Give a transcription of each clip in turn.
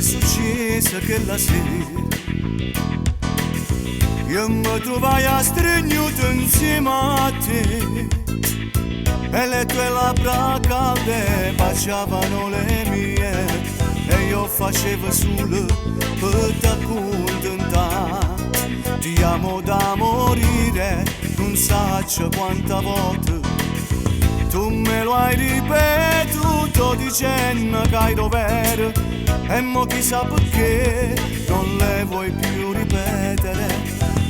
successo che la sera io mi trovai a stringere insieme a te e le tue labbra calde baciavano le mie e io facevo solo per t'accontentare. Ti amo da morire, non saggio quanta volte tu me lo hai ripetuto dicendo che hai dovere e mo chissà perché non le vuoi più ripetere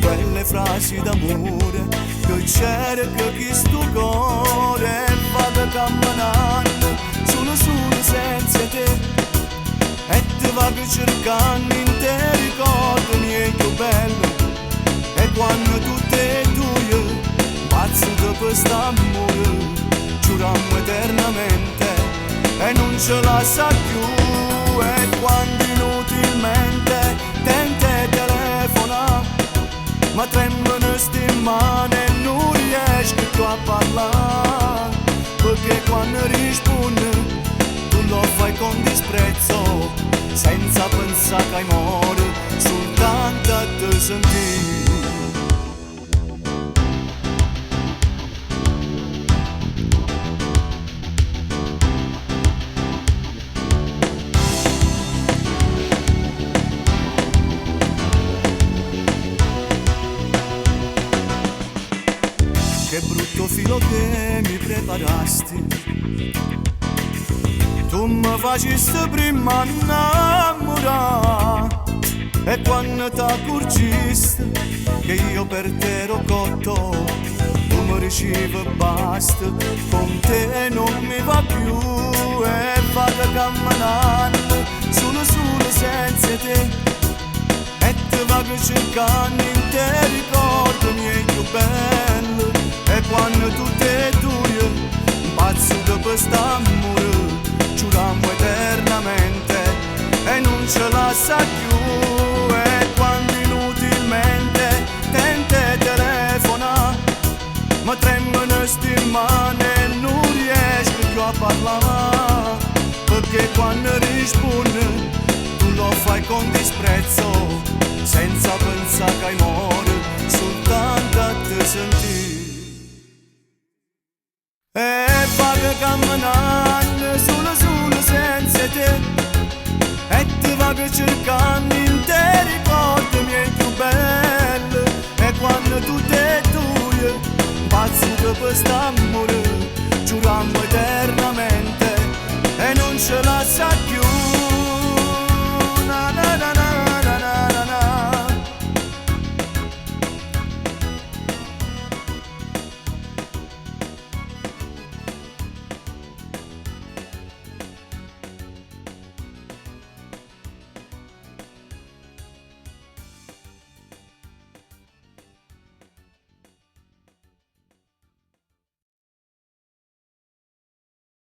quelle frasi d'amore che cerca chi sto cuore e vado camminando solo senza te e ti vado cercando in te ricordi miei più belli e quando tutte e due pazzo di quest'amore giurammo eternamente e non ce la sa più e quando inutilmente tente telefona ma tremano sti mani e non riesco più a parlare perché quando rispondi tu lo fai con disprezzo senza pensare che hai muore soltanto a te sentire. Che brutto filo che mi preparasti, tu mi facesti prima innamorare e quando t'accorgisti che io per te ero cotto, tu mi ricevi basta, con te non mi va più e vado camminando solo senza te e ti vado cercando in te ricordi miei più belli e quando tutte e due pazzo di quest'amore giurammo eternamente e non ce la sa più e quando inutilmente tente telefona ma tremano sti mani e non riesco più a parlare perché quando rispondi tu lo fai con disprezzo senza pensare che hai muore